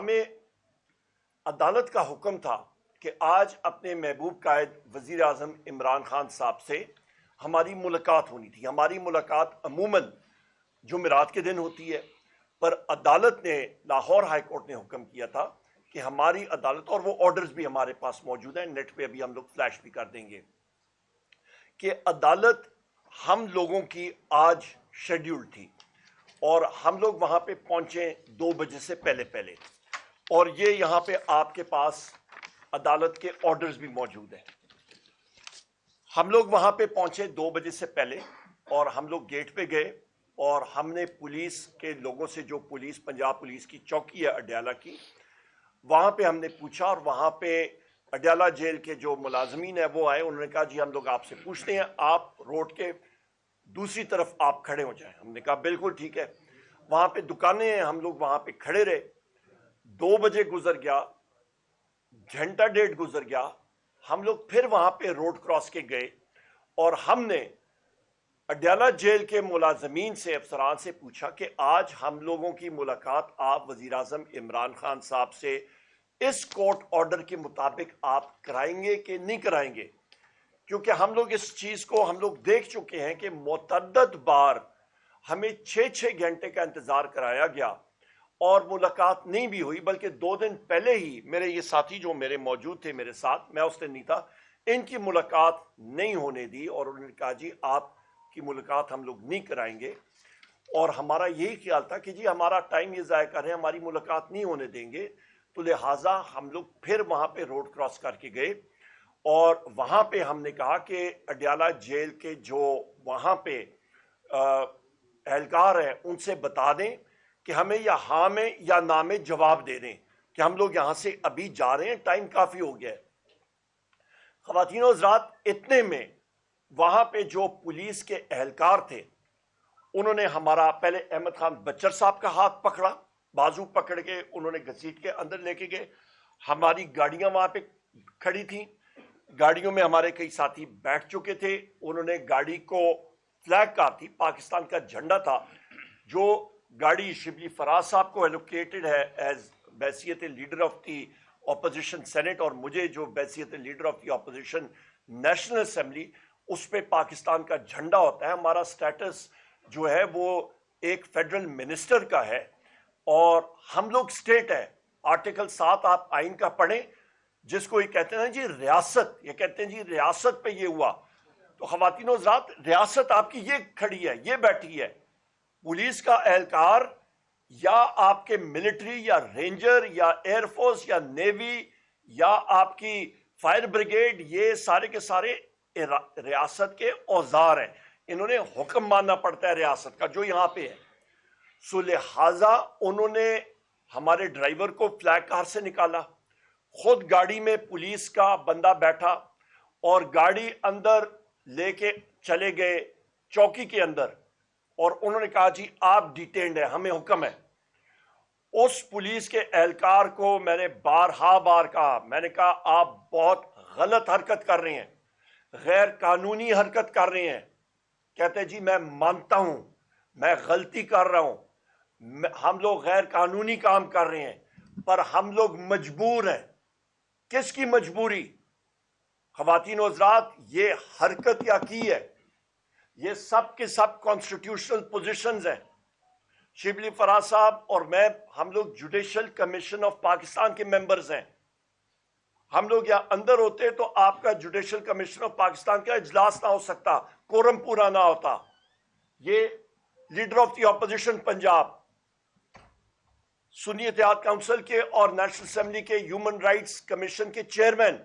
ہمیں عدالت کا حکم تھا کہ آج اپنے محبوب قائد وزیر اعظم عمران خان صاحب سے ہماری ملاقات ہونی تھی. ہماری ملاقات عموماً جمعرات کے دن ہوتی ہے، پر عدالت نے، لاہور ہائی کورٹ نے حکم کیا تھا کہ ہماری عدالت، اور وہ آرڈرز بھی ہمارے پاس موجود ہیں، نیٹ پہ ابھی ہم لوگ فلیش بھی کر دیں گے، کہ عدالت ہم لوگوں کی آج شیڈیول تھی اور ہم لوگ وہاں پہ پہنچے 2 بجے سے پہلے، اور یہ یہاں پہ آپ کے پاس عدالت کے آرڈرز بھی موجود ہیں. ہم لوگ وہاں پہ پہنچے 2 بجے سے پہلے، اور ہم لوگ گیٹ پہ گئے اور ہم نے پولیس کے لوگوں سے، جو پولیس پنجاب پولیس کی چوکی ہے اڈیالہ کی، وہاں پہ ہم نے پوچھا، اور وہاں پہ اڈیالہ جیل کے جو ملازمین ہیں وہ آئے. انہوں نے کہا جی ہم لوگ آپ سے پوچھتے ہیں، آپ روڈ کے دوسری طرف آپ کھڑے ہو جائیں. ہم نے کہا بالکل ٹھیک ہے. وہاں پہ دکانیں ہیں، ہم لوگ وہاں پہ کھڑے رہے. 2 بجے گزر گیا، گھنٹہ ڈیڑھ گزر گیا، ہم لوگ پھر وہاں پہ روڈ کراس کے گئے، اور ہم نے اڈیالہ جیل کے ملازمین سے، افسران سے پوچھا کہ آج ہم لوگوں کی ملاقات آپ وزیر اعظم عمران خان صاحب سے اس کورٹ آرڈر کے مطابق آپ کرائیں گے کہ نہیں کرائیں گے؟ کیونکہ ہم لوگ اس چیز کو ہم لوگ دیکھ چکے ہیں کہ متعدد بار ہمیں 6 گھنٹے کا انتظار کرایا گیا اور ملاقات نہیں بھی ہوئی، بلکہ 2 دن پہلے ہی میرے یہ ساتھی جو میرے موجود تھے میرے ساتھ، میں اس دن نہیں تھا، ان کی ملاقات نہیں ہونے دی، اور انہوں نے کہا جی آپ کی ملاقات ہم لوگ نہیں کرائیں گے. اور ہمارا یہی خیال تھا کہ جی ہمارا ٹائم یہ ضائع کر رہے ہیں، ہماری ملاقات نہیں ہونے دیں گے. تو لہٰذا ہم لوگ پھر وہاں پہ روڈ کراس کر کے گئے، اور وہاں پہ ہم نے کہا کہ اڈیالہ جیل کے جو وہاں پہ اہلکار ہیں ان سے بتا دیں کہ ہمیں یا ہاں میں یا نہ میں جواب دے دیں کہ ہم لوگ یہاں سے ابھی جا رہے ہیں، ٹائم کافی ہو گیا ہے. خواتین و حضرات، اتنے میں وہاں پہ جو پولیس کے اہلکار تھے انہوں نے ہمارا، پہلے احمد خان بچر صاحب کا ہاتھ پکڑا، بازو پکڑ کے انہوں نے گھسیٹ کے اندر لے کے گئے. ہماری گاڑیاں وہاں پہ کھڑی تھیں، گاڑیوں میں ہمارے کئی ساتھی بیٹھ چکے تھے. انہوں نے گاڑی کو، فلیگ کار تھی، پاکستان کا جھنڈا تھا، جو گاڑی شبلی فراز صاحب کو ایلوکیٹڈ ہے ایز بحیثیت leader of the opposition senate, اور مجھے جو بحیثیت leader of the opposition national assembly, اس پہ پاکستان کا جھنڈا ہوتا ہے. ہمارا سٹیٹس جو ہے وہ ایک فیڈرل منسٹر کا ہے، اور ہم لوگ سٹیٹ ہے. آرٹیکل 7 آپ آئین کا پڑھیں، جس کو یہ کہتے ہیں جی ریاست، یہ کہتے ہیں جی ریاست پہ یہ ہوا. تو خواتین و حضرات، ریاست آپ کی یہ کھڑی ہے، یہ بیٹھی ہے. پولیس کا اہلکار یا آپ کے ملٹری یا رینجر یا ایئر فورس یا نیوی یا آپ کی فائر بریگیڈ، یہ سارے کے سارے ریاست کے اوزار ہیں. انہوں نے حکم ماننا پڑتا ہے ریاست کا جو یہاں پہ ہے. سو لہٰذا انہوں نے ہمارے ڈرائیور کو فلیگ کار سے نکالا، خود گاڑی میں پولیس کا بندہ بیٹھا، اور گاڑی اندر لے کے چلے گئے چوکی کے اندر، اور انہوں نے کہا جی آپ ڈیٹینڈ ہیں، ہمیں حکم ہے. اس پولیس کے اہلکار کو میں نے بار کہا، میں نے کہا آپ بہت غلط حرکت کر رہے ہیں، غیر قانونی حرکت کر رہے ہیں. کہتے جی میں مانتا ہوں، میں غلطی کر رہا ہوں، ہم لوگ غیر قانونی کام کر رہے ہیں، پر ہم لوگ مجبور ہیں. کس کی مجبوری؟ خواتین و حضرات، یہ حرکت کیا کی ہے، یہ سب کے سب کانسٹیٹیوشنل پوزیشنز ہیں. شبلی فراز صاحب اور میں، ہم لوگ جوڈیشل کمیشن آف پاکستان کے ممبرز ہیں. ہم لوگ یہاں اندر ہوتے تو آپ کا جوڈیشل کمیشن آف پاکستان کا اجلاس نہ ہو سکتا، کورم پورا نہ ہوتا. یہ leader of the opposition Punjab, Sunni Ittehad council کے اور نیشنل اسمبلی کے ہیومن رائٹس کمیشن کے چیئرمین،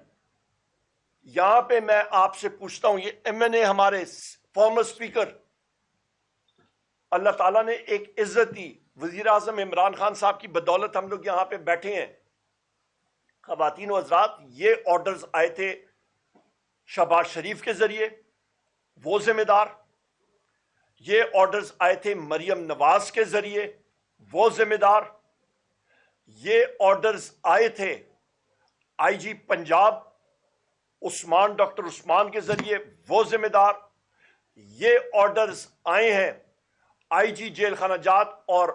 یہاں پہ میں آپ سے پوچھتا ہوں، یہ ایم این اے ہمارے فارمر اسپیکر، اللہ تعالیٰ نے ایک عزت دی، وزیر اعظم عمران خان صاحب کی بدولت ہم لوگ یہاں پہ بیٹھے ہیں. خواتین و حضرات، یہ آرڈرز آئے تھے شہباز شریف کے ذریعے، وہ ذمہ دار. یہ آرڈرز آئے تھے مریم نواز کے ذریعے، وہ ذمہ دار. یہ آرڈرز آئے تھے آئی جی پنجاب ڈاکٹر عثمان کے ذریعے، وہ ذمہ دار. یہ آرڈرز آئے ہیں آئی جی جیل خانہ جات اور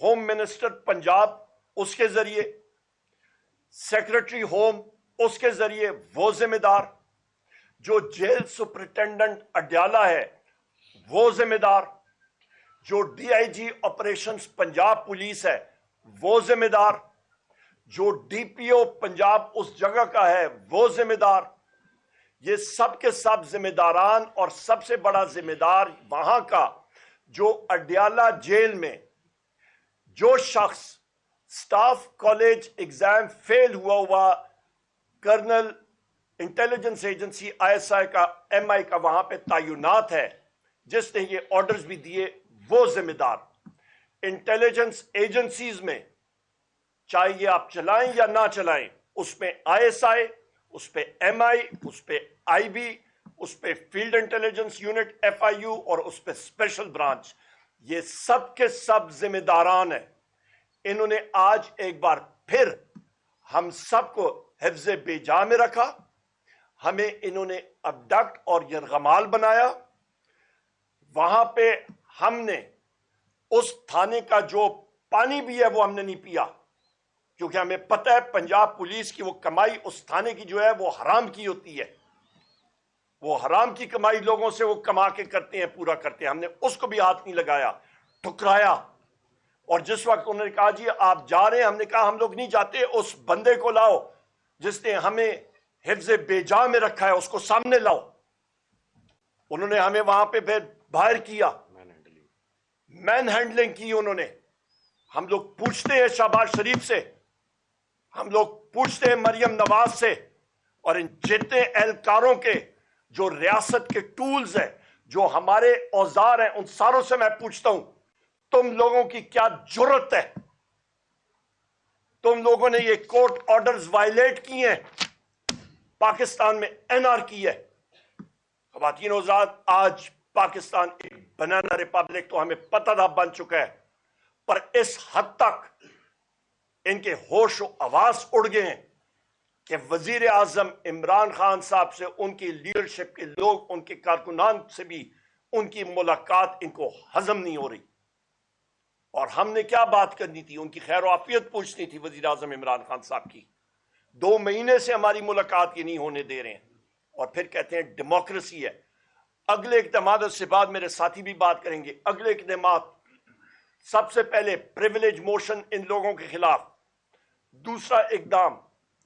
ہوم منسٹر پنجاب، اس کے ذریعے. سیکرٹری ہوم اس کے ذریعے وہ ذمہ دار، جو جیل سپرنٹینڈنٹ اڈیالہ ہے وہ ذمہ دار، جو D I G operations Punjab police ہے وہ ذمہ دار، جو ڈی پی او پنجاب اس جگہ کا ہے وہ ذمہ دار، یہ سب کے سب ذمہ داران، اور سب سے بڑا ذمہ دار وہاں کا جو اڈیالہ جیل میں جو شخص سٹاف کالج ایگزام فیل ہوا colonel intelligence agency I S I کا ایم آئی کا وہاں پہ تعینات ہے، جس نے یہ آرڈرز بھی دیے وہ ذمہ دار۔ انٹیلیجنس ایجنسیز میں چاہے یہ آپ چلائیں یا نہ چلائیں، اس میں آئی ایس آئی، اس پہ ایم آئی، اس پہ آئی بی، اس پہ field intelligence unit F I U, اور اس پہ اسپیشل برانچ، یہ سب کے سب ذمہ داران ہیں۔ انہوں نے آج ایک بار پھر ہم سب کو حفظ بے جا میں رکھا، ہمیں انہوں نے ابڈکٹ اور یرغمال بنایا۔ وہاں پہ ہم نے اس تھانے کا جو پانی بھی ہے وہ ہم نے نہیں پیا، کیونکہ ہمیں پتہ ہے پنجاب پولیس کی وہ کمائی اس تھانے کی جو ہے وہ حرام کی ہوتی ہے، وہ حرام کی کمائی لوگوں سے وہ کما کے کرتے ہیں، پورا کرتے ہیں۔ ہم نے اس کو بھی ہاتھ نہیں لگایا، ٹھکرایا۔ اور جس وقت انہوں نے کہا جی آپ جا رہے ہیں، ہم نے کہا ہم لوگ نہیں جاتے، اس بندے کو لاؤ جس نے ہمیں حفظ بے جا میں رکھا ہے، اس کو سامنے لاؤ۔ انہوں نے ہمیں وہاں پہ پھر باہر کیا، مین ہینڈلنگ کی انہوں نے۔ ہم لوگ پوچھتے ہیں شہباز شریف سے، ہم لوگ پوچھتے ہیں مریم نواز سے، اور ان جتنے اہلکاروں کے جو ریاست کے ٹولز ہیں، جو ہمارے اوزار ہیں، ان ساروں سے میں پوچھتا ہوں تم لوگوں کی کیا جرت ہے؟ تم لوگوں نے یہ کورٹ آرڈرز وائلیٹ کی ہیں، پاکستان میں این آر کی ہے۔ خواتین و حضرات، آج پاکستان ایک بنانا ریپبلک تو ہمیں پتہ تھا بن چکا ہے، پر اس حد تک ان کے ہوش و حواس اڑ گئے ہیں کہ وزیر اعظم عمران خان صاحب سے، ان کی لیڈرشپ کے لوگ، ان کے کارکنان سے بھی ان کی ملاقات ان کو ہضم نہیں ہو رہی۔ اور ہم نے کیا بات کرنی تھی؟ ان کی خیر و عافیت پوچھنی تھی وزیر اعظم عمران خان صاحب کی۔ 2 مہینے سے ہماری ملاقات یہ نہیں ہونے دے رہے ہیں، اور پھر کہتے ہیں ڈیموکریسی ہے۔ اگلے اقدامات سے بعد میرے ساتھی بھی بات کریں گے۔ اگلے اقدامات، سب سے پہلے پریویلیج موشن ان لوگوں کے خلاف۔ دوسرا اقدام،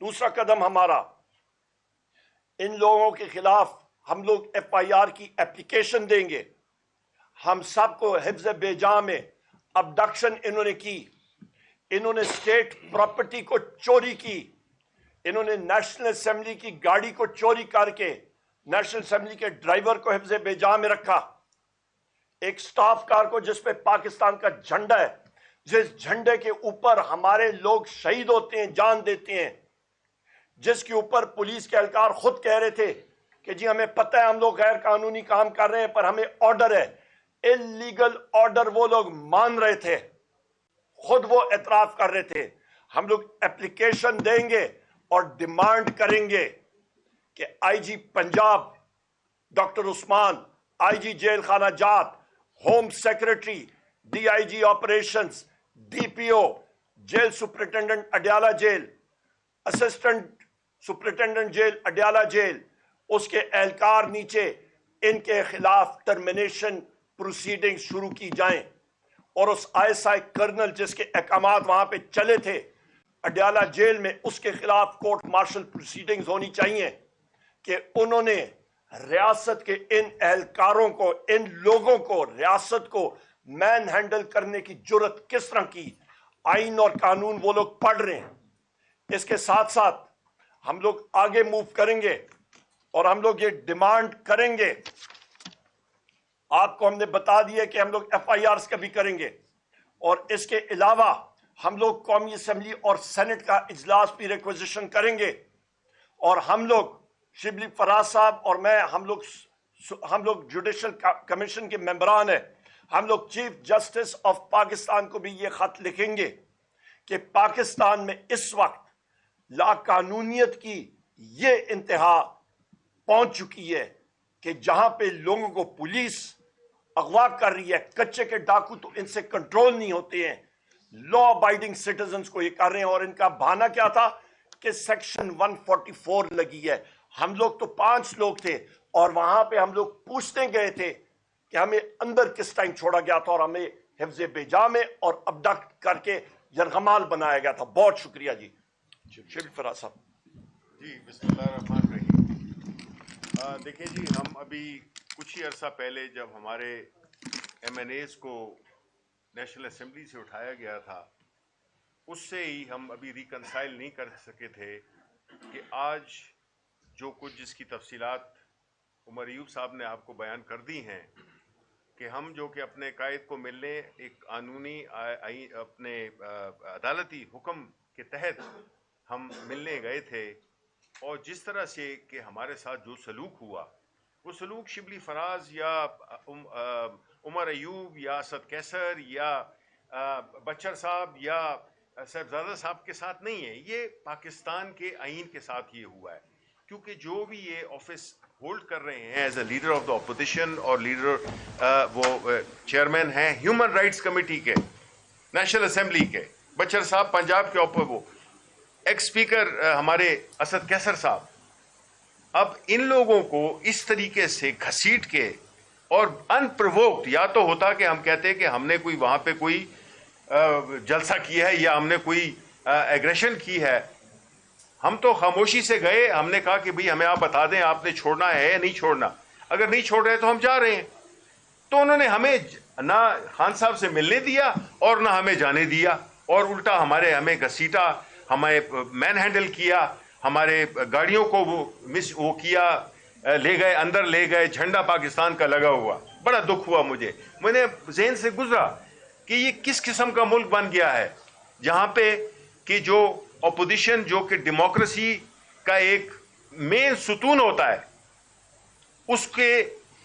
دوسرا قدم ہمارا، ان لوگوں کے خلاف ہم لوگ ایف آئی آر کی اپلیکیشن دیں گے۔ ہم سب کو حفظ بے جا میں ابڈکشن انہوں نے کی، انہوں نے اسٹیٹ پراپرٹی کو چوری کی، انہوں نے نیشنل اسمبلی کی گاڑی کو چوری کر کے نیشنل اسمبلی کے ڈرائیور کو حفظ بے جا میں رکھا۔ ایک سٹاف کار کو جس پہ پاکستان کا جھنڈا ہے، جس جھنڈے کے اوپر ہمارے لوگ شہید ہوتے ہیں، جان دیتے ہیں، جس کے اوپر پولیس کے اہلکار خود کہہ رہے تھے کہ جی ہمیں پتہ ہے ہم لوگ غیر قانونی کام کر رہے ہیں، پر ہمیں آرڈر ہے، اللیگل آرڈر وہ لوگ مان رہے تھے، خود وہ اعتراف کر رہے تھے۔ ہم لوگ اپلیکیشن دیں گے اور ڈیمانڈ کریں گے کہ I G Punjab doctor Usman, I G jail خانہ جات، home secretary, D I G operations, D P O, jail superintendent Adiala jail, assistant superintendent jail Adiala jail, اس کے اہلکار نیچے، ان کے خلاف ٹرمینیشن پروسیڈنگ شروع کی جائیں۔ اور اس آئی ایس آئی کرنل جس کے احکامات وہاں پہ چلے تھے اڈیالہ جیل میں، اس کے خلاف کورٹ مارشل پروسیڈنگز ہونی چاہیے کہ انہوں نے ریاست کے ان اہلکاروں کو، ان لوگوں کو، ریاست کو مین ہینڈل کرنے کی جرت کس طرح کی۔ آئین اور قانون وہ لوگ پڑھ رہے ہیں۔ اس کے ساتھ ساتھ ہم لوگ آگے موو کریں گے اور ہم لوگ یہ ڈیمانڈ کریں گے، آپ کو ہم نے بتا دیا کہ ہم لوگ ایف آئی آرز کا بھی کریں گے، اور اس کے علاوہ ہم لوگ قومی اسمبلی اور سینٹ کا اجلاس بھی ریکویزیشن کریں گے، اور ہم لوگ شبلی فراز صاحب اور میں، ہم لوگ جوڈیشل کمیشن کے ممبران ہیں، ہم لوگ چیف جسٹس آف پاکستان کو بھی یہ خط لکھیں گے کہ پاکستان میں اس وقت لا قانونیت کی یہ انتہا پہنچ چکی ہے کہ جہاں پہ لوگوں کو پولیس اغوا کر رہی ہے، کچے کے ڈاکو تو ان سے کنٹرول نہیں ہوتے ہیں، لا ابائیڈنگ سٹیزنز کو یہ کر رہے ہیں، اور ان کا بہانہ کیا تھا؟ کہ سیکشن 144 لگی ہے. ہم لوگ تو 5 لوگ تھے اور وہاں پہ ہم لوگ پوچھتے گئے تھے کہ ہمیں اندر کس ٹائم چھوڑا گیا تھا اور ہمیں حفظ بیجا میں اور ابڈکٹ کر کے یرغمال بنایا گیا تھا. بہت شکریہ جی. شبلی فراز صاحب. جی بسم اللہ الرحمن الرحیم. دیکھیں جی، ہم ابھی کچھ ہی عرصہ پہلے جب ہمارے ایم این ایز کو نیشنل اسمبلی سے اٹھایا گیا تھا، اس سے ہی ہم ابھی ریکنسائل نہیں کر سکے تھے کہ آج جو کچھ جس کی تفصیلات عمر ایوب صاحب نے آپ کو بیان کر دی ہیں کہ ہم جو کہ اپنے قائد کو ملنے ایک قانونی اپنے عدالتی حکم کے تحت ہم ملنے گئے تھے، اور جس طرح سے کہ ہمارے ساتھ جو سلوک ہوا، وہ سلوک شبلی فراز یا عمر ایوب یا اسد کیسر یا بچر صاحب یا صاحبزادہ صاحب کے ساتھ نہیں ہے. یہ پاکستان کے آئین کے ساتھ یہ ہوا ہے، کیونکہ جو بھی یہ آفس ہولڈ کر رہے ہیں as a leader of the opposition اور لیڈر وہ چیئرمین ہیں ہیومن رائٹس کمیٹی کے نیشنل اسمبلی کے، بچر صاحب پنجاب کے اوپر، وہ ایکس اسپیکر ہمارے اسد کیسر صاحب. اب ان لوگوں کو اس طریقے سے گھسیٹ کے اور ان پرووکڈ، یا تو ہوتا کہ ہم کہتے کہ ہم نے کوئی وہاں پہ کوئی جلسہ کیا ہے یا ہم نے کوئی ایگریشن کی ہے. ہم تو خاموشی سے گئے، ہم نے کہا کہ بھئی ہمیں آپ بتا دیں آپ نے چھوڑنا ہے یا نہیں چھوڑنا، اگر نہیں چھوڑ رہے تو ہم جا رہے ہیں. تو انہوں نے ہمیں نہ خان صاحب سے ملنے دیا اور نہ ہمیں جانے دیا، اور الٹا ہمیں گھسیٹا، ہمیں مین ہینڈل کیا، ہمارے گاڑیوں کو وہ کیا، لے گئے اندر لے گئے، جھنڈا پاکستان کا لگا ہوا. بڑا دکھ ہوا مجھے، میں نے ذہن سے گزرا کہ یہ کس قسم کا ملک بن گیا ہے جہاں پہ کہ جو اپوزیشن جو کہ ڈیموکریسی کا ایک مین ستون ہوتا ہے، اس کے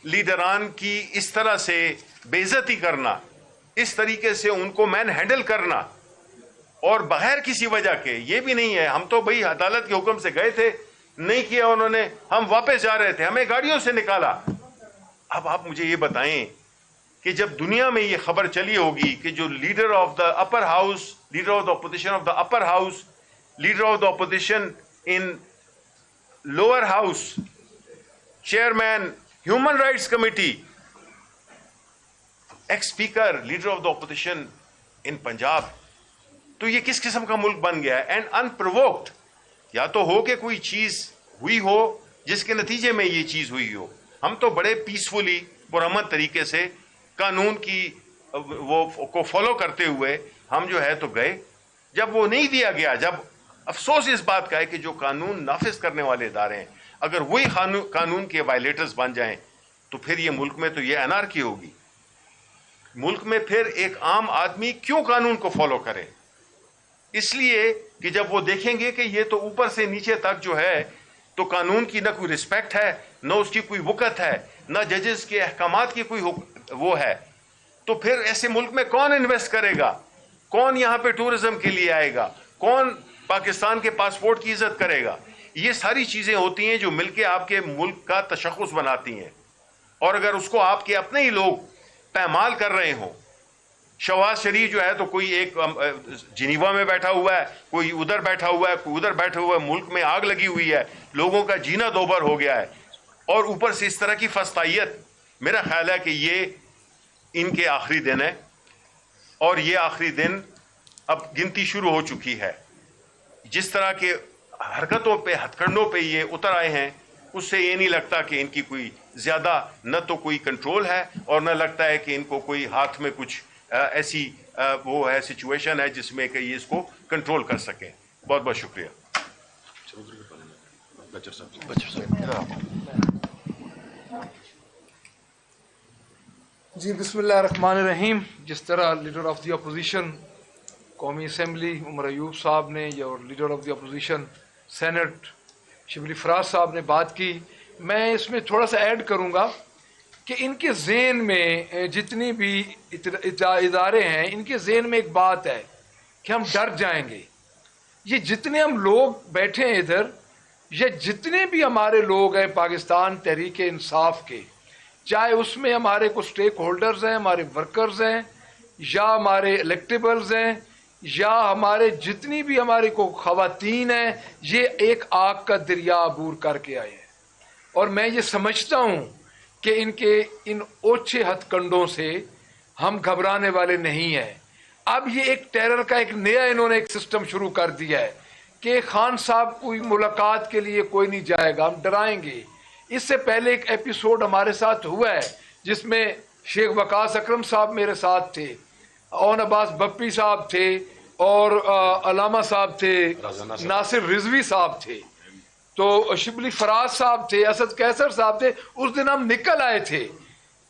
لیڈران کی اس طرح سے بے عزتی کرنا، اس طریقے سے ان کو مین ہینڈل کرنا، اور بغیر کسی وجہ کے. یہ بھی نہیں ہے ہم تو بھئی عدالت کے حکم سے گئے تھے، نہیں کیا انہوں نے، ہم واپس جا رہے تھے، ہمیں گاڑیوں سے نکالا. اب آپ مجھے یہ بتائیں کہ جب دنیا میں یہ خبر چلی ہوگی کہ جو leader of the upper house, leader of the opposition of the upper house, leader of the opposition in lower house, chairman human rights committee, x speaker leader of the opposition ان پنجاب، تو یہ کس قسم کا ملک بن گیا ہے؟ And in provoked. یا تو ہو کہ کوئی چیز ہوئی ہو جس کے نتیجے میں یہ چیز ہوئی ہو. ہم تو بڑے پیسفلی پرامن طریقے سے قانون کی وہ کو فالو کرتے ہوئے ہم جو ہے تو گئے. جب وہ نہیں دیا گیا، جب افسوس اس بات کا ہے کہ جو قانون نافذ کرنے والے ادارے ہیں اگر وہی قانون کے وائلیٹرز بن جائیں تو پھر یہ ملک میں تو یہ انارکی ہوگی. ملک میں پھر ایک عام آدمی کیوں قانون کو فالو کرے؟ اس لیے کہ جب وہ دیکھیں گے کہ یہ تو اوپر سے نیچے تک جو ہے تو قانون کی نہ کوئی رسپیکٹ ہے، نہ اس کی کوئی وقت ہے، نہ ججز کے احکامات کی کوئی وہ ہے، تو پھر ایسے ملک میں کون انویسٹ کرے گا؟ کون یہاں پہ ٹورزم کے لیے آئے گا؟ کون پاکستان کے پاسپورٹ کی عزت کرے گا؟ یہ ساری چیزیں ہوتی ہیں جو مل کے آپ کے ملک کا تشخص بناتی ہیں. اور اگر اس کو آپ کے اپنے ہی لوگ پامال کر رہے ہوں، شہباز شریف جو ہے تو کوئی ایک جنیوا میں بیٹھا ہوا ہے، کوئی ادھر بیٹھا ہوا ہے، کوئی ادھر بیٹھا ہوا ہے، ملک میں آگ لگی ہوئی ہے، لوگوں کا جینا دوبر ہو گیا ہے، اور اوپر سے اس طرح کی فسطائیت. میرا خیال ہے کہ یہ ان کے آخری دن ہے، اور یہ آخری دن اب گنتی شروع ہو چکی ہے. جس طرح کے حرکتوں پہ، ہتھ کنڈوں پہ یہ اتر آئے ہیں، اس سے یہ نہیں لگتا کہ ان کی کوئی زیادہ نہ تو کوئی کنٹرول ہے اور نہ لگتا ہے کہ ان کو کوئی ہاتھ میں کچھ ایسی وہ ہے سچویشن ہے جس میں کہ یہ اس کو کنٹرول کر سکیں. بہت بہت شکریہ. جی بسم اللہ الرحمن الرحیم. جس طرح لیڈر آف دی اپوزیشن قومی اسمبلی عمر ایوب صاحب نے اور leader of the opposition senate Shibli Faraz sahib نے بات کی، میں اس میں تھوڑا سا ایڈ کروں گا کہ ان کے ذہن میں جتنی بھی ادارے ہیں، ان کے ذہن میں ایک بات ہے کہ ہم ڈر جائیں گے. یہ جتنے ہم لوگ بیٹھے ہیں ادھر، یہ جتنے بھی ہمارے لوگ ہیں پاکستان تحریک انصاف کے، چاہے اس میں ہمارے کچھ سٹیک ہولڈرز ہیں، ہمارے ورکرز ہیں، یا ہمارے الیکٹیبلز ہیں، یا ہمارے جتنی بھی ہماری کو خواتین ہیں یہ ایک آگ کا دریا عبور کر کے آئے ہیں. اور میں یہ سمجھتا ہوں کہ ان کے ان اوچھے ہتھ کنڈوں سے ہم گھبرانے والے نہیں ہیں. اب یہ ایک ٹیرر کا ایک نیا انہوں نے ایک سسٹم شروع کر دیا ہے کہ خان صاحب کوئی ملاقات کے لیے کوئی نہیں جائے گا, ہم ڈرائیں گے. اس سے پہلے ایک ایپیسوڈ ہمارے ساتھ ہوا ہے جس میں شیخ وقاص اکرم صاحب میرے ساتھ تھے, اون عباس بپی صاحب تھے, اور علامہ صاحب تھے, ناصر رضوی صاحب تھے, تو شبلی فراز صاحب تھے, اسد کیسر صاحب تھے. اس دن ہم نکل آئے تھے.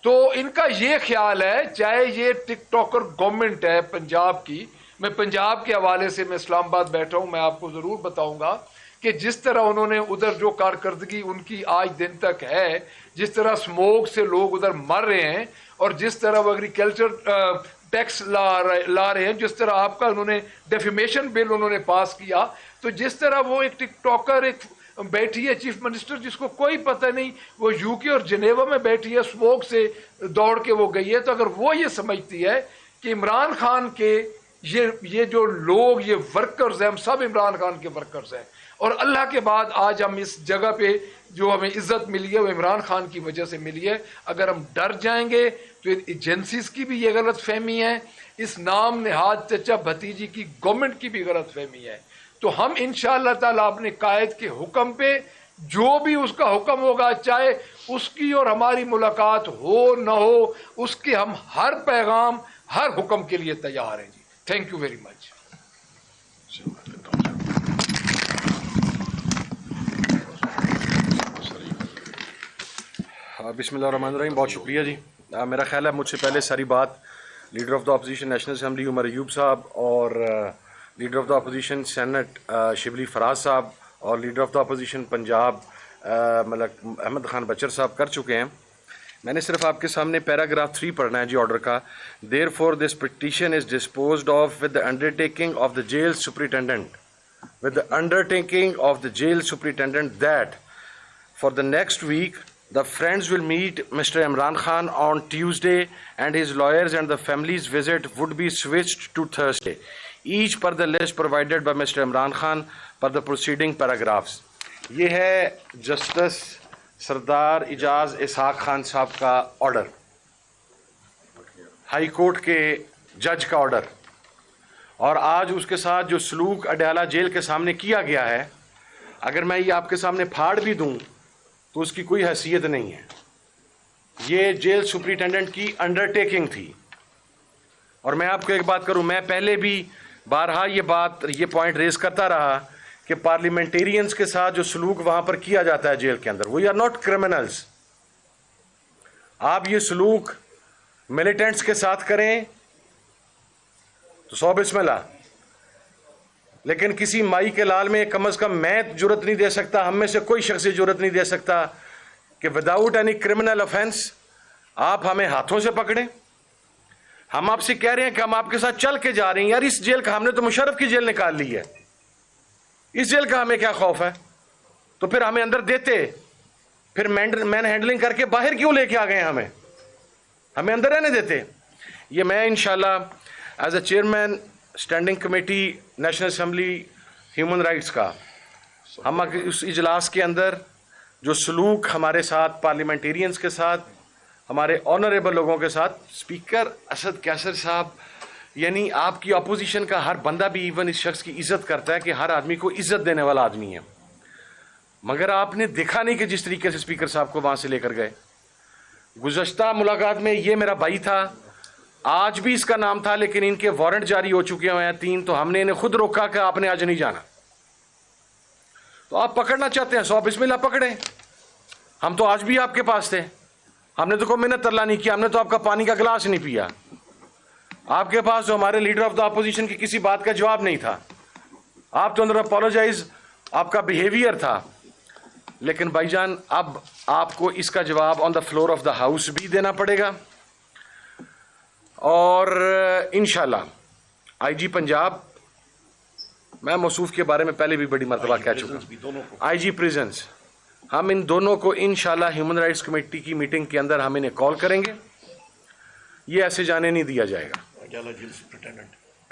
تو ان کا یہ خیال ہے, چاہے یہ ٹک ٹاکر گورنمنٹ ہے پنجاب کی, میں پنجاب کے حوالے سے میں اسلام آباد بیٹھا ہوں, میں آپ کو ضرور بتاؤں گا کہ جس طرح انہوں نے ادھر جو کارکردگی ان کی آج دن تک ہے, جس طرح سموک سے لوگ ادھر مر رہے ہیں, اور جس طرح وہ ایگریکلچر ٹیکس لا رہے ہیں, جس طرح آپ کا انہوں نے ڈیفیمیشن بل انہوں نے پاس کیا, تو جس طرح وہ ایک ٹک ٹاکر ایک بیٹھی ہے چیف منسٹر جس کو کوئی پتہ نہیں, وہ یو کے اور جنیوا میں بیٹھی ہے, سموک سے دوڑ کے وہ گئی ہے. تو اگر وہ یہ سمجھتی ہے کہ عمران خان کے یہ جو لوگ یہ ورکرز ہیں, ہم سب عمران خان کے ورکرز ہیں, اور اللہ کے بعد آج ہم اس جگہ پہ جو ہمیں عزت ملی ہے وہ عمران خان کی وجہ سے ملی ہے. اگر ہم ڈر جائیں گے تو ایجنسیز کی بھی یہ غلط فہمی ہے, اس نام نہاد چچا بھتیجی کی گورنمنٹ کی بھی غلط فہمی ہے. تو ہم انشاءاللہ تعالیٰ اپنے قائد کے حکم پہ جو بھی اس کا حکم ہوگا, چاہے اس کی اور ہماری ملاقات ہو نہ ہو, اس کے ہم ہر پیغام ہر حکم کے لیے تیار ہیں. جی تھینک یو ویری مچ. بسم اللہ الرحمن الرحیم. بہت شکریہ جی. میرا خیال ہے مجھ سے پہلے ساری بات leader of the opposition national assembly Umar Ayub sahib اور leader of the opposition senate Shibli Faraz sahib اور leader of the opposition Punjab Malik Ahmad Khan Bachar sahib کر چکے ہیں. میں نے صرف آپ کے سامنے پیراگراف 3 پڑھنا ہے جی آرڈر کا. There for this petition is disposed of with the undertaking of the jail superintendent that for the next week the friends will meet Mr. Imran Khan on Tuesday and his lawyers and the family's visit would be switched to Thursday, each per the list provided by Mr. Imran Khan per the preceding paragraphs. یہ ہے justice سردار اعجاز اسحاق خان صاحب کا order, high court کے جج کا order. اور آج اس کے ساتھ جو سلوک اڈیالہ جیل کے سامنے کیا گیا ہے, اگر میں یہ آپ کے سامنے پھاڑ بھی دوں تو اس کی کوئی حیثیت نہیں ہے. یہ جیل سپرنٹینڈنٹ کی انڈرٹیکنگ تھی. اور میں آپ کو ایک بات کروں, میں پہلے بھی بارہا یہ پوائنٹ ریز کرتا رہا کہ پارلیمنٹیرینز کے ساتھ جو سلوک وہاں پر کیا جاتا ہے جیل کے اندر, وی آر ناٹ کرمنلز. آپ یہ سلوک ملیٹنٹس کے ساتھ کریں تو 100 بسم اللہ, لیکن کسی مائی کے لال میں کم از کم میں جرت نہیں دے سکتا, ہم میں سے کوئی شخص جرت نہیں دے سکتا کہ وداؤٹ اینی کرمنل افینس آپ ہمیں ہاتھوں سے پکڑیں. ہم آپ سے کہہ رہے ہیں کہ ہم آپ کے ساتھ چل کے جا رہے ہیں. یار اس جیل کا, ہم نے تو مشرف کی جیل نکال لی ہے, اس جیل کا ہمیں کیا خوف ہے؟ تو پھر ہمیں اندر دیتے, پھر مین ہینڈلنگ کر کے باہر کیوں لے کے آ گئے ہیں؟ ہمیں اندر رہنے دیتے. یہ میں انشاءاللہ as a chairman standing committee national assembly human rights کا, ہم اس اجلاس کے اندر جو سلوک ہمارے ساتھ پارلیمنٹیرینز کے ساتھ, ہمارے آنریبل لوگوں کے ساتھ, اسپیکر اسد کیسر صاحب, یعنی آپ کی اپوزیشن کا ہر بندہ بھی ایون اس شخص کی عزت کرتا ہے کہ ہر آدمی کو عزت دینے والا آدمی ہے, مگر آپ نے دیکھا نہیں کہ جس طریقے سے اسپیکر صاحب کو وہاں سے لے کر گئے. گزشتہ ملاقات میں یہ میرا بھائی تھا, آج بھی اس کا نام تھا, لیکن ان کے وارنٹ جاری ہو چکے ہوئے ہیں 3, تو ہم نے انہیں خود روکا کہ آپ نے آج نہیں جانا. تو آپ پکڑنا چاہتے ہیں 100 بسم اللہ پکڑیں. ہم تو آج بھی آپ کے پاس تھے, ہم نے تو کوئی منت ترلا نہیں کیا, ہم نے تو آپ کا پانی کا گلاس نہیں پیا. آپ کے پاس جو ہمارے لیڈر آف دا اپوزیشن کی کسی بات کا جواب نہیں تھا, آپ تو اندر اپولوجائز آپ کا بیہیویئر تھا. لیکن بھائی جان اب آپ کو اس کا جواب on the floor of the house بھی دینا پڑے گا. اور انشاءاللہ آئی جی پنجاب, میں موصوف کے بارے میں پہلے بھی بڑی مرتبہ کہہ چکا ہوں, آئی جی پریزنس, ہم ان دونوں کو انشاءاللہ ہیومن رائٹس کمیٹی کی میٹنگ کے اندر ہم انہیں کال کریں گے. یہ ایسے جانے نہیں دیا جائے گا.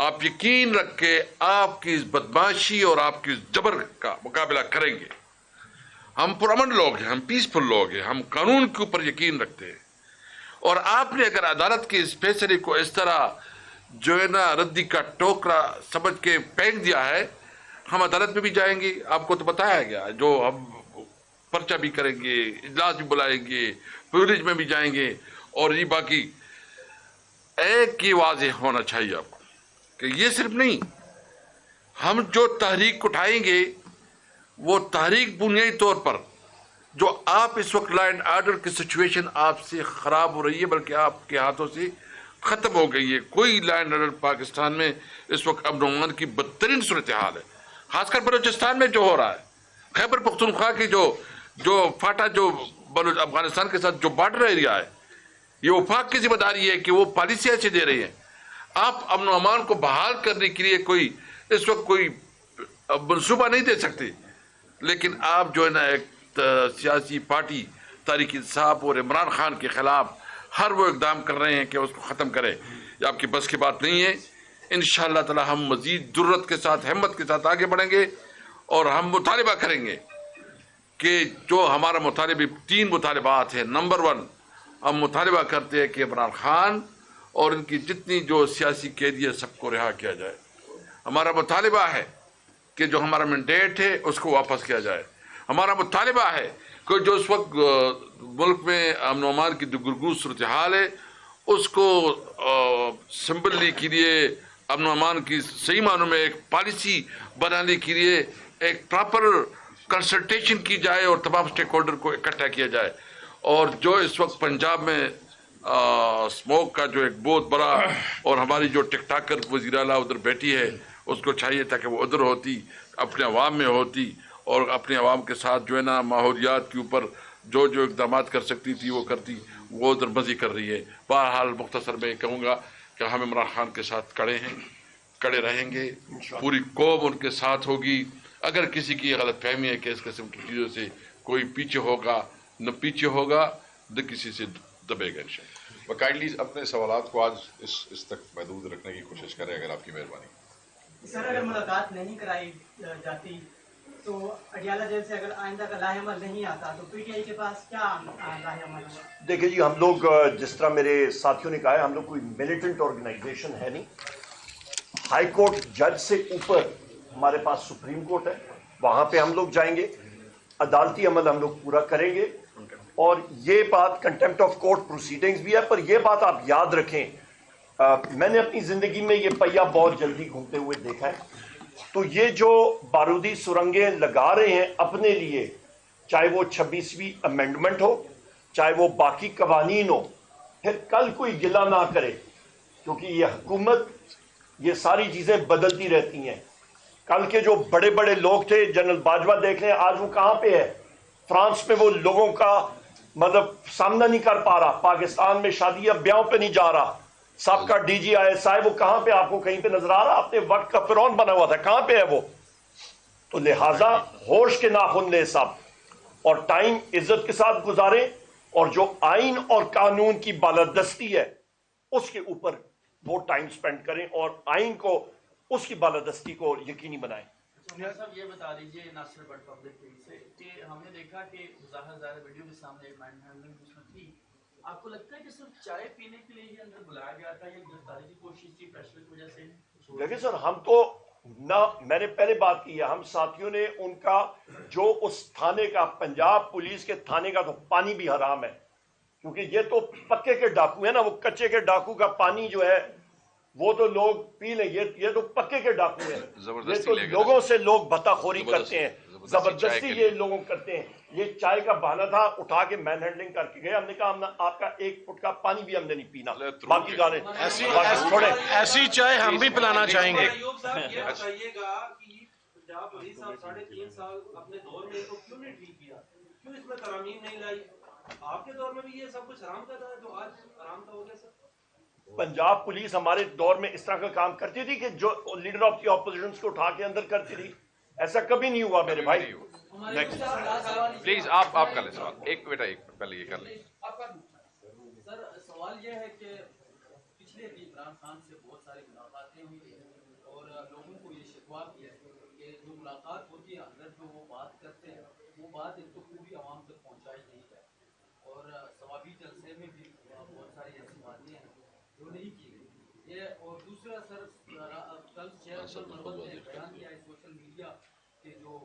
آپ یقین رکھ کے آپ کی اس بدماشی اور آپ کی اس جبر کا مقابلہ کریں گے. ہم پرامن لوگ ہیں, ہم پیسفل لوگ ہیں, ہم قانون کے اوپر یقین رکھتے ہیں. اور آپ نے اگر عدالت کے اس فیصلے کو اس طرح جو ہے نا ردی کا ٹوکرا سمجھ کے پھینک دیا ہے, ہم عدالت میں بھی جائیں گے. آپ کو تو بتایا گیا, جو ہم پرچہ بھی کریں گے, اجلاس بھی بلائیں گے, پریویلیج میں بھی جائیں گے. اور یہ باقی ایک ہی واضح ہونا چاہیے آپ کو کہ یہ صرف نہیں, ہم جو تحریک اٹھائیں گے وہ تحریک بنیادی طور پر جو آپ اس وقت لا اینڈ آرڈر کی سچویشن آپ سے خراب ہو رہی ہے بلکہ آپ کے ہاتھوں سے ختم ہو گئی ہے. کوئی لا اینڈ آرڈر پاکستان میں اس وقت امن و امان کی بدترین صورتحال ہے, خاص کر بلوچستان میں جو ہو رہا ہے. خیبر پختونخوا کی جو فاٹا جو افغانستان کے ساتھ جو بارڈر ایریا ہے, یہ وفاق کی ذمہ داری ہے کہ وہ پالیسی ایسے دے رہی ہے. آپ امن و امان کو بحال کرنے کے لیے کوئی اس وقت کوئی منصوبہ نہیں دے سکتے, لیکن آپ جو ہے نا ایک سیاسی پارٹی تحریک انصاف اور عمران خان کے خلاف ہر وہ اقدام کر رہے ہیں کہ اس کو ختم کریں. یہ آپ کی بس کی بات نہیں ہے. انشاءاللہ تعالی ہم مزید جرت کے ساتھ, ہمت کے ساتھ آگے بڑھیں گے اور ہم مطالبہ کریں گے کہ جو ہمارا مطالبہ 3 مطالبات ہیں. نمبر 1, ہم مطالبہ کرتے ہیں کہ عمران خان اور ان کی جتنی جو سیاسی قیدی ہے سب کو رہا کیا جائے. ہمارا مطالبہ ہے کہ جو ہمارا مینڈیٹ ہے اس کو واپس کیا جائے. ہمارا مطالبہ ہے کہ جو اس وقت ملک میں امن و امان کی گرگو صورتحال ہے اس کو سمبلنے کے لیے, امن و امان کی صحیح معنوں میں ایک پالیسی بنانے کے لیے ایک پراپر کنسلٹیشن کی جائے اور تمام سٹیک ہولڈر کو اکٹھا کیا جائے. اور جو اس وقت پنجاب میں اسموک کا جو ایک بہت بڑا, اور ہماری جو ٹک ٹاکر وزیر اعلیٰ ادھر بیٹھی ہے اس کو چاہیے تھا کہ وہ ادھر ہوتی, اپنے عوام میں ہوتی اور اپنے عوام کے ساتھ جو ہے نا ماحولیات کے اوپر جو اقدامات کر سکتی تھی وہ کرتی. وہ ادھر مزی کر رہی ہے. بہرحال مختصر میں کہوں گا کہ ہم عمران خان کے ساتھ کڑے ہیں, کڑے رہیں گے, پوری قوم ان کے ساتھ ہوگی. اگر کسی کی غلط فہمی ہے کہ اس قسم کی چیزوں سے کوئی پیچھے ہوگا, نہ پیچھے ہوگا نہ کسی سے دبے گا انشاءاللہ. کائنڈلی اپنے سوالات کو آج اس تک محدود رکھنے کی کوشش کریں اگر آپ کی مہربانی. سر, اگر ملاقات نہیں کرائی جاتی تو اڈیالہ جیل سے اگر آئندہ کا لاہ عمل نہیں آتا تو پی ٹی آئی کے پاس کیا لاہ عمل ہے؟ دیکھیں جی, ہم لوگ جس طرح میرے ساتھیوں نے کہا ہے, ہم لوگ کوئی ملیٹنٹ آرگنائزیشن ہے نہیں. ہائی کورٹ جج سے اوپر ہمارے پاس سپریم کورٹ ہے, وہاں پہ ہم لوگ جائیں گے, عدالتی عمل ہم لوگ پورا کریں گے. اور یہ بات کنٹمپٹ آف کورٹ پروسیڈنگز بھی ہے, پر یہ بات آپ یاد رکھیں, میں نے اپنی زندگی میں یہ پہیہ بہت جلدی گھومتے ہوئے دیکھا ہے. تو یہ جو بارودی سرنگیں لگا رہے ہیں اپنے لیے, چاہے وہ 26ویں امینڈمنٹ ہو, چاہے وہ باقی قوانین ہو, پھر کل کوئی گلہ نہ کرے, کیونکہ یہ حکومت یہ ساری چیزیں بدلتی رہتی ہیں. کل کے جو بڑے بڑے لوگ تھے, جنرل باجوہ دیکھ لیں آج وہ کہاں پہ ہے. فرانس میں وہ لوگوں کا مطلب سامنا نہیں کر پا رہا, پاکستان میں شادی بیاہوں پہ نہیں جا رہا. سب کا ڈی جی آئی ایس آئی وہ کہاں پہ, آپ کو کہیں پہ نظر آ رہا؟ اپنے وقت کا فرعون بنا ہوا تھا, کہاں پہ ہے وہ؟ تو لہٰذا ہوش کے ناخن لے سب, اور ٹائم عزت کے ساتھ گزاریں, اور جو آئین اور قانون کی بالادستی ہے اس کے اوپر وہ ٹائم سپینڈ کریں, اور آئین کو اس کی بالادستی کو یقینی بنائیں. صاحب یہ بتا دیجیے ناصر بٹ پبلک سے کہ ہم نے دیکھا کہ ظاہر ویڈیو کے سامنے ایک مائنڈ ہینڈلنگ اس میں تھی. آپ کو لگتا ہے کہ صرف چائے پینے کے لیے ہی اندر بلایا گیا تھا, یا گرفتاری کی کوشش تھی پریشر کی وجہ سے؟ دیکھیں سر, ہم تو نہ, میں نے پہلے بات کی ہے, ہم ساتھیوں نے ان کا جو اس تھانے کا, پنجاب پولیس کے تھانے کا تو پانی بھی حرام ہے, کیونکہ یہ تو پکے کے ڈاکو ہیں نا, وہ کچے کے ڈاکو کا پانی جو ہے وہ تو لوگ پی لیں, یہ تو پکے کے ڈاکو ہیں. یہ تو لوگوں سے لوگ بھتا خوری کرتے ہیں, زبردستی یہ لوگوں کرتے ہیں. یہ چائے کا بہانہ تھا, اٹھا کے مین ہینڈلنگ کر کے گئے. ہم نے کہا ہم آپ کا 1 فٹ کا پانی بھی ہم نے نہیں پینا, باقی گانے ایسی چائے ہم بھی پلانا چاہیں گے. یہ بتائیے گا کہ پنجاب وزیر صاحب 3.5 سال اپنے دور میں تو کیوں نہیں ٹھیک کیا, کیوں اس میں ترامیم نہیں لائی؟ آپ کے دور میں بھی یہ سب کچھ حرام کا تھا جو آج حرام کا ہو گیا. سر, پنجاب پولیس ہمارے دور میں اس طرح کا کام کرتی تھی کہ جو لیڈر آف دی اپوزیشن کو اٹھا کے اندر کرتی تھی, ایسا کبھی نہیں ہوا میرے بھائی. پلیز آپ کر لیں سوال, ایک بیٹا ایک پہلے یہ کر لیں. سر سوال یہ ہے کہ پچھلے بھی عمران خان سے بہت ساری ملاقاتیں ہوئی, لوگوں کو یہ شکوا کیا ہے کہ جو ملاقات ہوتی ہے اندر جو وہ بات کرتے ہیں وہ بات ایک تو پوری عوام تک پہنچائی نہیں ہے اور ثوابی جلسے میں بھی بہت ساری ایسی باتیں ہیں جو نہیں کی گئی یہ. اور دوسرا سر کل شہر مربت نے بیان کیا ہے سوشل میڈیا کے جو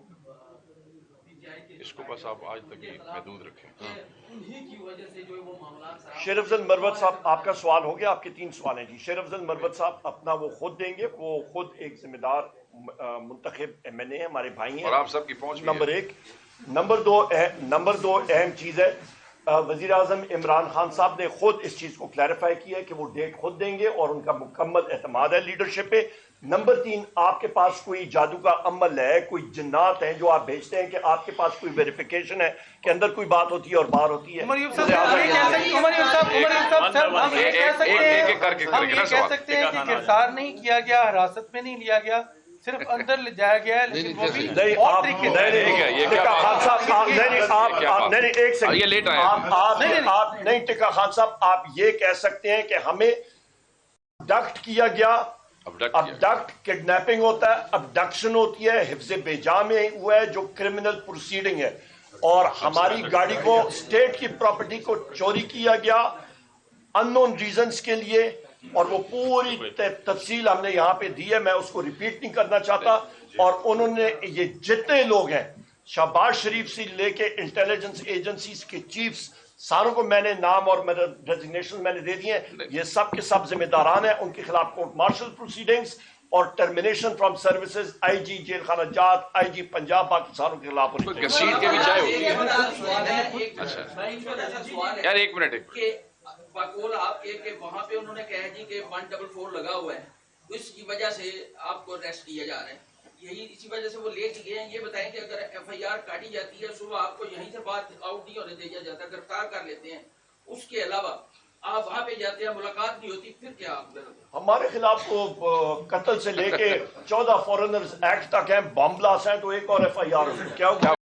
پی ٹی آئی کے اس کو بس آپ آج تک یہ محدود رکھیں. انہی کی وجہ سے جو ہے وہ معاملات شیر افضل مروت صاحب آپ کا سوال ہو گیا. آپ کے 3 سوال ہیں جی. شیر افضل مروت صاحب اپنا وہ خود دیں گے, وہ خود ایک ذمہ دار منتخب MNA ہیں, ہمارے بھائی ہیں. اور آپ سب کی پہنچ بھی ہے. نمبر 1. نمبر 2 اہم چیز ہے, وزیر اعظم عمران خان صاحب نے خود اس چیز کو کلیریفائی کیا ہے کہ وہ ڈیٹ خود دیں گے اور ان کا مکمل اعتماد ہے لیڈرشپ پہ. نمبر 3, آپ کے پاس کوئی جادو کا عمل ہے, کوئی جنات ہیں جو آپ بھیجتے ہیں کہ آپ کے پاس کوئی ویریفیکیشن ہے کہ اندر کوئی بات ہوتی ہے اور باہر ہوتی ہے. عمر یوسف صاحب ہم یہ کہہ سکتے ہیں کہ گرفتار نہیں کیا گیا, حراست میں نہیں لیا گیا, صرف اندر لے جایا گیا ہے, لیکن وہ بھی نہیں ٹکا خان صاحب, آپ یہ کہہ سکتے ہیں کہ ہمیں ابڈکٹ کیا گیا. ابڈکٹ کڈنیپنگ ہوتا ہے, ابڈکشن ہوتی ہے, حفظ بیجا میں ہوا ہے جو کرمنل پروسیڈنگ ہے, اور ہماری گاڑی کو اسٹیٹ کی پراپرٹی کو چوری کیا گیا ان نون ریزنز کے لیے, اور وہ پوری تفصیل ہم نے یہاں پہ دی ہے, میں اس کو ریپیٹ نہیں کرنا چاہتا. اور انہوں نے یہ جتنے لوگ ہیں شہباز شریف سے لے کے انٹیلیجنس ایجنسیز کے چیفز ساروں کو میں نے نام اور ڈیزگنیشن میں نے دے دیے ہیں, یہ سب کے سب ذمہ داران ہیں. ان کے خلاف کورٹ مارشل پروسیڈنگز اور termination from services, I G jail خانہ جات, آئی جی پنجاب, باقی ساروں کے خلاف ہونی چاہیے. کثیر کے بھی چاہے ہوتی ہے. یار ایک منٹ بقول آپ کے کہ وہاں پہ انہوں نے کہا جی کہ 144 لگا ہوا ہے, اس کی وجہ سے آپ کو اریسٹ کیا جا رہا ہے, یہی اسی وجہ سے وہ لے کے گئے ہیں. یہ بتائیں کہ اگر FIR کاٹی جاتی ہے صبح آپ کو یہیں سے بات آؤٹ نہیں ہونے دیا جاتا, گرفتار کر لیتے ہیں, اس کے علاوہ آپ وہاں پہ جاتے ہیں ملاقات نہیں ہوتی, پھر کیا آپ ہمارے خلاف تو قتل سے لے کے 14 فورنرز ایکٹ تک ہیں, بم بلاس ہیں, تو ایک اور FIR کیا